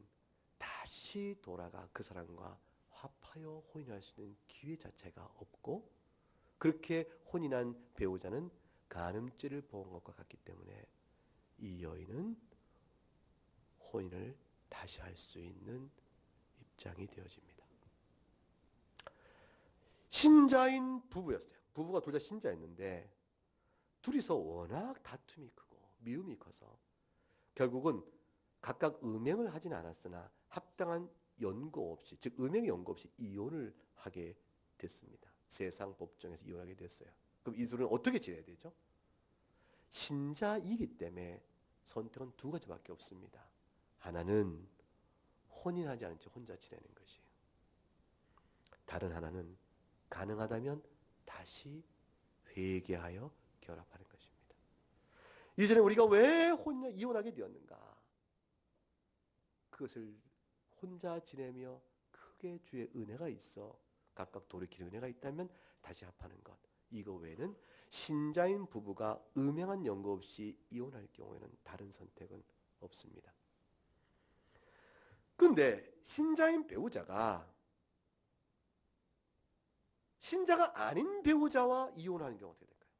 다시 돌아가 그 사람과 합하여 혼인할 수 있는 기회 자체가 없고, 그렇게 혼인한 배우자는 간음죄를 범한 것과 같기 때문에 이 여인은 혼인을 다시 할 수 있는 입장이 되어집니다. 신자인 부부였어요. 부부가 둘 다 신자였는데 둘이서 워낙 다툼이 크고 미움이 커서 결국은 각각 음행을 하진 않았으나 합당한 연고 없이, 즉 음행의 연고 없이 이혼을 하게 됐습니다. 세상 법정에서 이혼하게 됐어요. 그럼 이 둘은 어떻게 지내야 되죠? 신자이기 때문에 선택은 두 가지밖에 없습니다. 하나는 혼인하지 않은 채 혼자 지내는 것이에요. 다른 하나는 가능하다면 다시 회개하여 결합하는 것입니다. 이전에 우리가 왜 이혼하게 되었는가? 그것을 혼자 지내며 크게 주의 은혜가 있어 각각 돌이킬 은혜가 있다면 다시 합하는 것. 이거 외에는 신자인 부부가 음행한 연고 없이 이혼할 경우에는 다른 선택은 없습니다. 그런데 신자인 배우자가 신자가 아닌 배우자와 이혼하는 경우가 어떻게 될까요?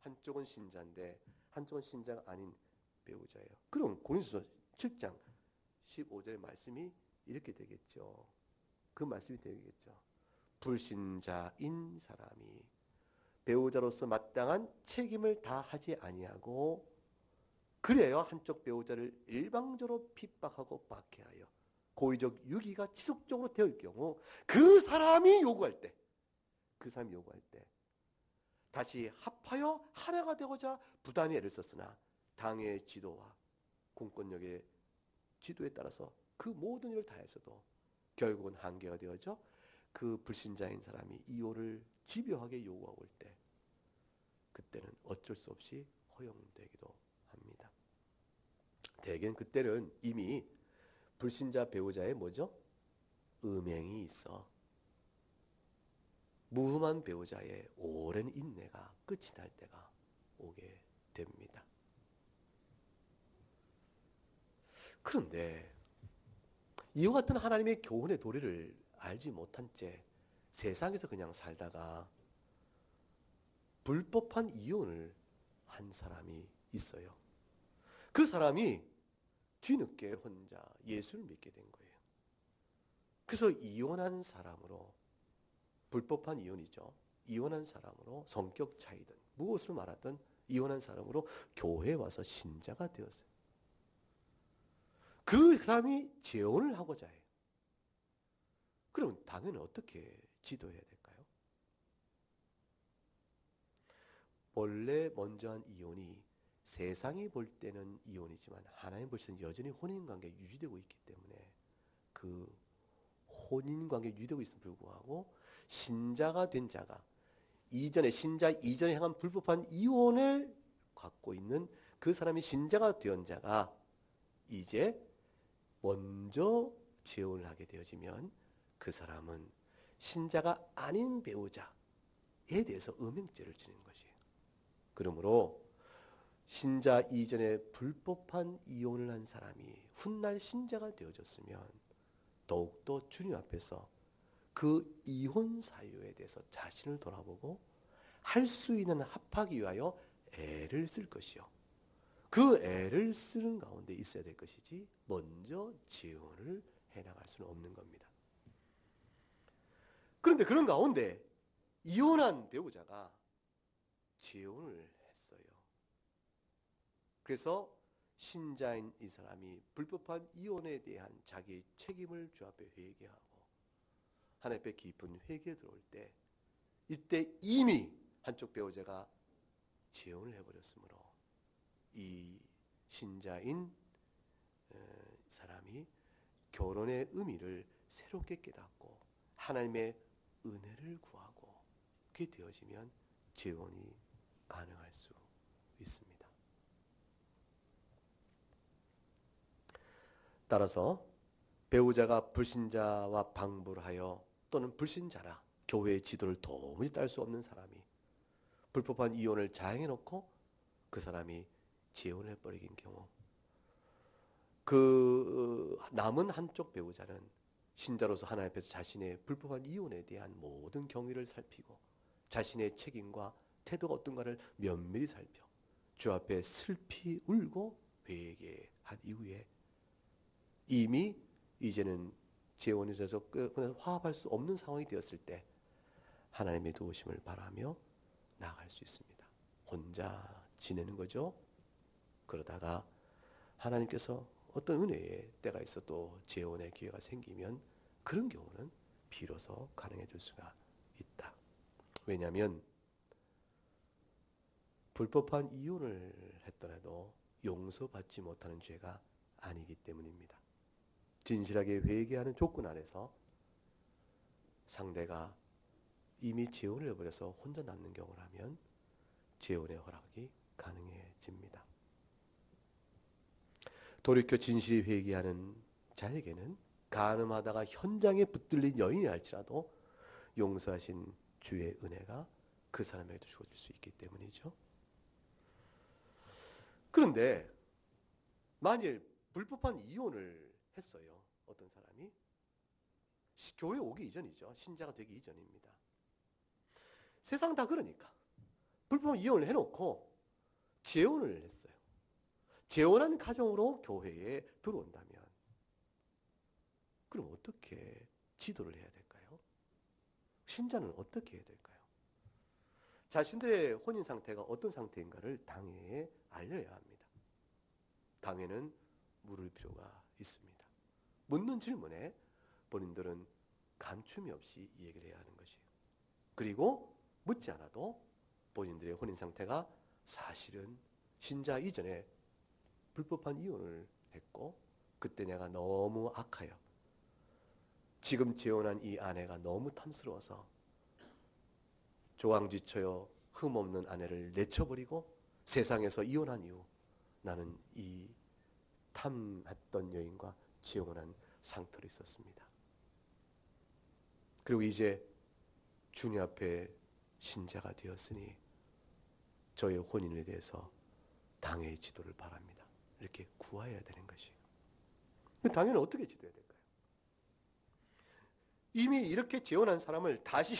한쪽은 신자인데 한쪽은 신자가 아닌 배우자예요. 그럼 고린도서 7장 15절의 말씀이 이렇게 되겠죠. 그 말씀이 되겠죠. 불신자인 사람이 배우자로서 마땅한 책임을 다하지 아니하고 그래야 한쪽 배우자를 일방적으로 핍박하고 박해하여 고의적 유기가 지속적으로 될 경우 그 사람이 요구할 때 다시 합하여 하나가 되고자 부단히 애를 썼으나 당의 지도와 공권력의 지도에 따라서 그 모든 일을 다해서도 결국은 한계가 되어져 그 불신자인 사람이 이혼을 집요하게 요구하고 올 때 그때는 어쩔 수 없이 허용되기도 합니다. 대개는 그때는 이미 불신자 배우자의 뭐죠? 음행이 있어 무흠한 배우자의 오랜 인내가 끝이 날 때가 오게 됩니다. 그런데 이와 같은 하나님의 교훈의 도리를 알지 못한 채 세상에서 그냥 살다가 불법한 이혼을 한 사람이 있어요. 그 사람이 뒤늦게 혼자 예수를 믿게 된 거예요. 그래서 이혼한 사람으로, 불법한 이혼이죠. 이혼한 사람으로 성격 차이든 무엇을 말하든 이혼한 사람으로 교회에 와서 신자가 되었어요. 그 사람이 재혼을 하고자 해요. 그럼 당연히 어떻게 지도해야 될까요? 원래 먼저 한 이혼이 세상이 볼 때는 이혼이지만 하나님 볼 때는 여전히 혼인관계가 유지되고 있기 때문에 그 혼인관계가 유지되고 있음에 불구하고 신자가 된 자가 신자 이전에 향한 불법한 이혼을 갖고 있는 그 사람이 신자가 된 자가 이제 먼저 재혼을 하게 되어지면 그 사람은 신자가 아닌 배우자에 대해서 음행죄를 지는 것이에요. 그러므로 신자 이전에 불법한 이혼을 한 사람이 훗날 신자가 되어졌으면 더욱더 주님 앞에서 그 이혼 사유에 대해서 자신을 돌아보고 할 수 있는 합하기 위하여 애를 쓸 것이요. 그 애를 쓰는 가운데 있어야 될 것이지 먼저 재혼을 해나갈 수는 없는 겁니다. 그런데 그런 가운데 이혼한 배우자가 재혼을 했어요. 그래서 신자인 이 사람이 불법한 이혼에 대한 자기의 책임을 주 앞에 회개하고 하나님 앞에 깊은 회개에 들어올 때 이때 이미 한쪽 배우자가 재혼을 해버렸으므로 이 신자인 사람이 결혼의 의미를 새롭게 깨닫고 하나님의 은혜를 구하고 그게 되어지면 재혼이 가능할 수 있습니다. 따라서 배우자가 불신자와 방불 하여 또는 불신자라 교회의 지도를 도무지 딸 수 없는 사람이 불법한 이혼을 자행해 놓고 그 사람이 재혼을 해버리긴 경우 그 남은 한쪽 배우자는 신자로서 하나님 앞에서 자신의 불법한 이혼에 대한 모든 경위를 살피고 자신의 책임과 태도가 어떤가를 면밀히 살펴 주 앞에 슬피 울고 회개한 이후에 이미 이제는 재혼에 대해서 화합할 수 없는 상황이 되었을 때 하나님의 도우심을 바라며 나아갈 수 있습니다. 혼자 지내는 거죠. 그러다가 하나님께서 어떤 은혜의 때가 있어 또 재혼의 기회가 생기면 그런 경우는 비로소 가능해질 수가 있다. 왜냐하면 불법한 이혼을 했더라도 용서받지 못하는 죄가 아니기 때문입니다. 진실하게 회개하는 조건 안에서 상대가 이미 재혼을 해버려서 혼자 남는 경우라면 재혼의 허락이 가능해집니다. 돌이켜 진실이 회개하는 자에게는 간음하다가 현장에 붙들린 여인이 할지라도 용서하신 주의 은혜가 그 사람에게도 주어질 수 있기 때문이죠. 그런데 만일 불법한 이혼을 했어요. 어떤 사람이 교회 오기 이전이죠. 신자가 되기 이전입니다. 세상 다 그러니까 불법한 이혼을 해놓고 재혼을 했어요. 재혼한 가정으로 교회에 들어온다면 그럼 어떻게 지도를 해야 될까요? 신자는 어떻게 해야 될까요? 자신들의 혼인 상태가 어떤 상태인가를 당회에 알려야 합니다. 당회는 물을 필요가 있습니다. 묻는 질문에 본인들은 감춤이 없이 얘기를 해야 하는 것이에요. 그리고 묻지 않아도 본인들의 혼인 상태가 사실은 신자 이전에 불법한 이혼을 했고 그때 내가 너무 악하여 지금 재혼한 이 아내가 너무 탐스러워서 조항지처여 흠없는 아내를 내쳐버리고 세상에서 이혼한 이후 나는 이 탐했던 여인과 재혼한 상태로 있었습니다. 그리고 이제 주님 앞에 신자가 되었으니 저의 혼인에 대해서 당회의 지도를 바랍니다. 이렇게 구해야 되는 것이에요. 당회는 어떻게 지도해야 될까요? 이미 이렇게 재혼한 사람을 다시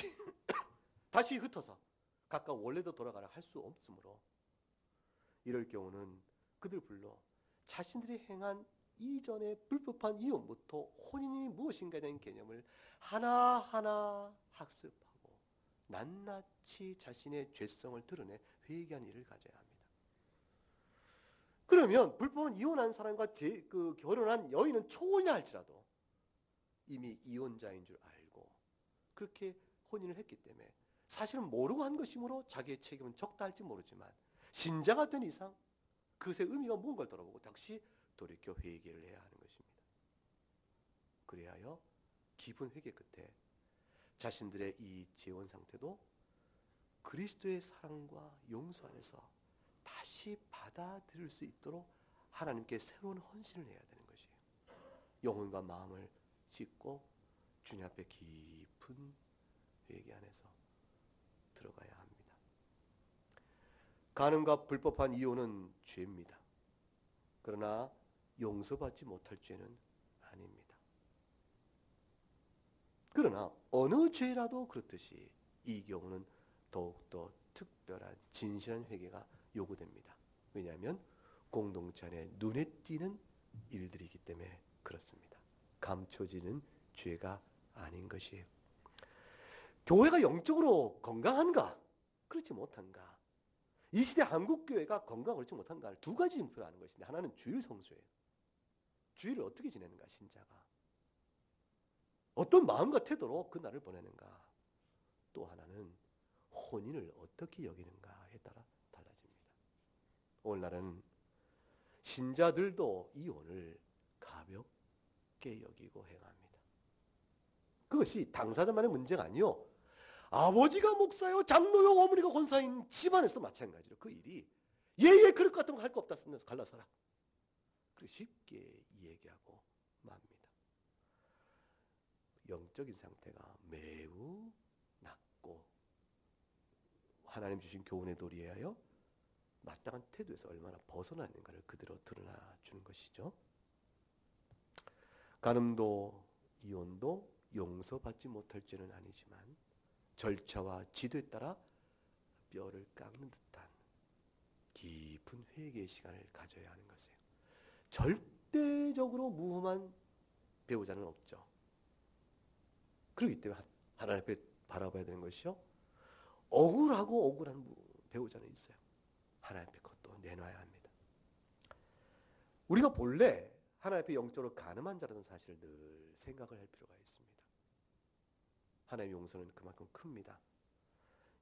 흩어서 각각 원래도 돌아가라 할 수 없으므로 이럴 경우는 그들 불러 자신들이 행한 이전의 불법한 이혼부터 혼인이 무엇인가에 대한 개념을 하나하나 학습하고 낱낱이 자신의 죄성을 드러내 회개한 일을 가져야 합니다. 그러면 불법한 이혼한 사람과 결혼한 여인은 초혼이라 할지라도 이미 이혼자인 줄 알고 그렇게 혼인을 했기 때문에 사실은 모르고 한 것이므로 자기의 책임은 적다 할지 모르지만 신자가 된 이상 그것의 의미가 무언가를 돌아보고 다시 돌이켜 회개를 해야 하는 것입니다. 그래야여 깊은 회개 끝에 자신들의 이 재혼 상태도 그리스도의 사랑과 용서 안에서 다시 받아들일 수 있도록 하나님께 새로운 헌신을 해야 되는 것이에요. 영혼과 마음을 씻고 주님 앞에 깊은 회개 안에서 들어가야 합니다. 간음과 불법한 이혼은 죄입니다. 그러나 용서받지 못할 죄는 아닙니다. 그러나 어느 죄라도 그렇듯이 이 경우는 더욱더 특별한 진실한 회개가 요구됩니다. 왜냐하면 공동체 안에 눈에 띄는 일들이기 때문에 그렇습니다. 감춰지는 죄가 아닌 것이에요. 교회가 영적으로 건강한가? 그렇지 못한가? 이 시대 한국 교회가 건강 그렇지 못한가? 두 가지 증표를 아는 것인데, 하나는 주일 성수예요. 주일을 어떻게 지내는가, 신자가. 어떤 마음과 태도로 그 날을 보내는가. 또 하나는 혼인을 어떻게 여기는가에 따라 달라집니다. 오늘날은 신자들도 이혼을 가볍게 여기고 행합니다. 그것이 당사자만의 문제가 아니요, 아버지가 목사요, 장로요, 어머니가 권사인 집안에서도 마찬가지로 그 일이 예예 그럴 것 같으면 할 거 없다 쓴데서 갈라서라. 그렇게 쉽게 얘기하고 맙니다. 영적인 상태가 매우 낮고 하나님 주신 교훈의 도리에 마땅한 태도에서 얼마나 벗어나 있는가를 그대로 드러나 주는 것이죠. 간음도 이혼도 용서받지 못할 죄는 아니지만 절차와 지도에 따라 뼈를 깎는 듯한 깊은 회개의 시간을 가져야 하는 것이에요. 절대적으로 무험한 배우자는 없죠. 그렇기 때문에 하나님 앞에 바라봐야 되는 것이요, 억울하고 억울한 배우자는 있어요. 하나님 앞에 그것도 내놔야 합니다. 우리가 본래 하나님 앞에 영적으로 간음한 자라는 사실을 늘 생각을 할 필요가 있습니다. 하나님의 용서는 그만큼 큽니다.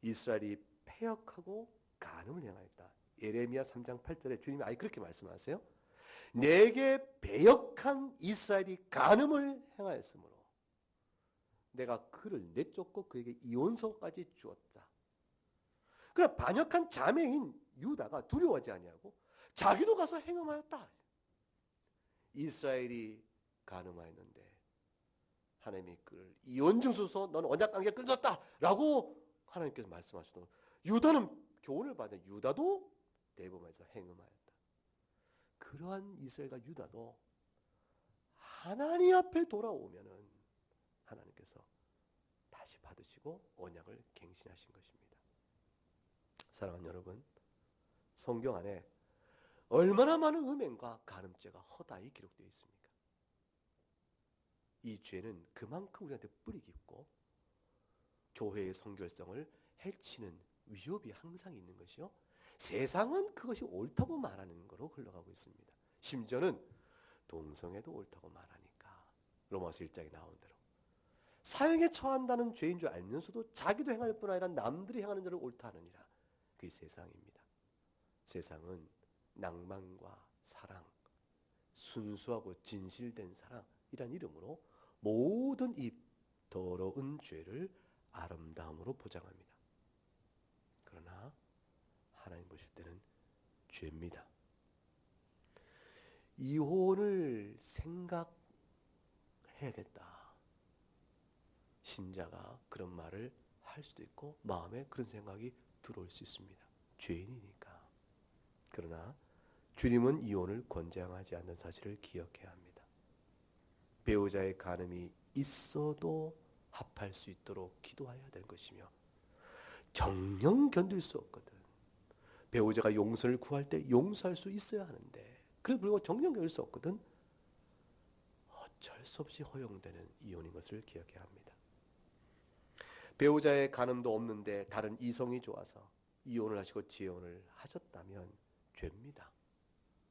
이스라엘이 패역하고 간음을 행하였다. 예레미야 3장 8절에 주님이 아예 그렇게 말씀하세요. 내게 배역한 이스라엘이 간음을 행하였으므로 내가 그를 내쫓고 그에게 이혼서까지 주었다. 그러나 반역한 자매인 유다가 두려워하지 아니하고 자기도 가서 행음하였다. 이스라엘이 간음하였는데 하나님이 그를 이혼증서서 너는 언약관계 끊었다 라고 하나님께서 말씀하시던, 유다는 교훈을 받은 유다도 대범해서 행음하였다. 그러한 이스라엘과 유다도 하나님 앞에 돌아오면은 하나님께서 다시 받으시고 언약을 갱신하신 것입니다. 사랑하는 여러분, 성경 안에 얼마나 많은 음행과 간음죄가 허다히 기록되어 있습니까? 이 죄는 그만큼 우리한테 뿌리 깊고 교회의 성결성을 해치는 위협이 항상 있는 것이요, 세상은 그것이 옳다고 말하는 거로 흘러가고 있습니다. 심지어는 동성애도 옳다고 말하니까 로마서 1장에 나온 대로 사형에 처한다는 죄인 줄 알면서도 자기도 행할 뿐 아니라 남들이 행하는 대로 옳다 하느니라. 그게 세상입니다. 세상은 낭만과 사랑, 순수하고 진실된 사랑이란 이름으로 모든 이 더러운 죄를 아름다움으로 포장합니다. 그러나 하나님 보실 때는 죄입니다. 이혼을 생각해야겠다. 신자가 그런 말을 할 수도 있고 마음에 그런 생각이 들어올 수 있습니다. 죄인이니까. 그러나 주님은 이혼을 권장하지 않는 사실을 기억해야 합니다. 배우자의 간음이 있어도 합할 수 있도록 기도해야 될 것이며, 정녕 견딜 수 없거든. 배우자가 용서를 구할 때 용서할 수 있어야 하는데 그리고 정녕 견딜 수 없거든. 어쩔 수 없이 허용되는 이혼인 것을 기억해야 합니다. 배우자의 간음도 없는데 다른 이성이 좋아서 이혼을 하시고 재혼을 하셨다면 죄입니다.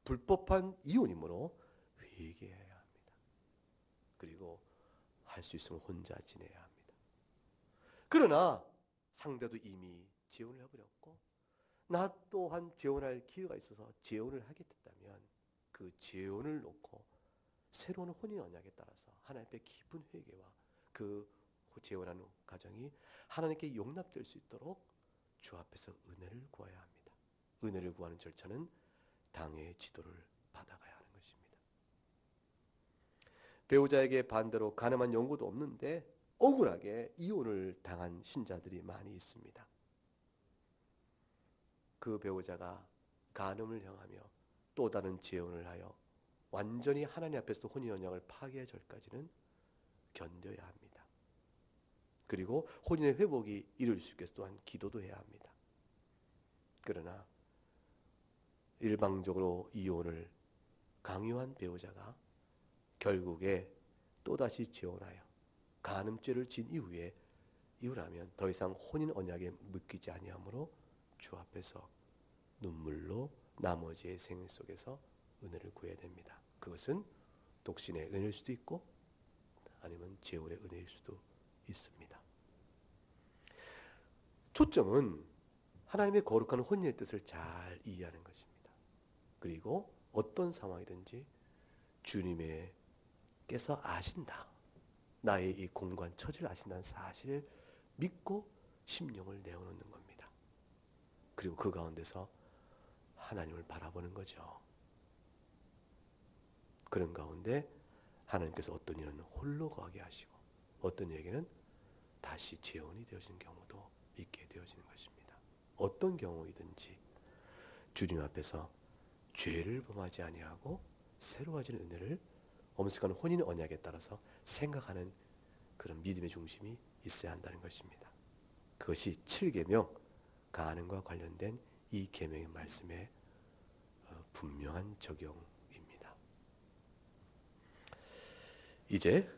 불법한 이혼이므로 회개해야 합니다. 그리고 할 수 있으면 혼자 지내야 합니다. 그러나 상대도 이미 재혼을 해버렸고 나 또한 재혼할 기회가 있어서 재혼을 하게 됐다면 그 재혼을 놓고 새로운 혼인 언약에 따라서 하나님 앞에 깊은 회개와 그 재혼하는 가정이 하나님께 용납될 수 있도록 주 앞에서 은혜를 구해야 합니다. 은혜를 구하는 절차는 당의 지도를 받아가야 하는 것입니다. 배우자에게 반대로 간음한 연고도 없는데 억울하게 이혼을 당한 신자들이 많이 있습니다. 그 배우자가 간음을 행하며 또 다른 재혼을 하여 완전히 하나님 앞에서 혼인 언약을 파괴할 절까지는 견뎌야 합니다. 그리고 혼인의 회복이 이룰 수 있게 또한 기도도 해야 합니다. 그러나 일방적으로 이혼을 강요한 배우자가 결국에 또다시 재혼하여 간음죄를 진 이후라면 더 이상 혼인 언약에 묶이지 아니하므로 주 앞에서 눈물로 나머지의 생애 속에서 은혜를 구해야 됩니다. 그것은 독신의 은혜일 수도 있고 아니면 재혼의 은혜일 수도 있습니다. 초점은 하나님의 거룩한 혼인의 뜻을 잘 이해하는 것입니다. 그리고 어떤 상황이든지 주님께서 아신다. 나의 이 공간 처지를 아신다는 사실을 믿고 심령을 내어놓는 겁니다. 그리고 그 가운데서 하나님을 바라보는 거죠. 그런 가운데 하나님께서 어떤 일은 홀로 거하게 하시고 어떤 이에게는 다시 재혼이 되어지는 경우도 있게 되어지는 것입니다. 어떤 경우이든지 주님 앞에서 죄를 범하지 아니하고 새로워지는 은혜를 엄숙한 혼인 언약에 따라서 생각하는 그런 믿음의 중심이 있어야 한다는 것입니다. 그것이 7계명 간음과 관련된 이 계명의 말씀의 분명한 적용입니다. 이제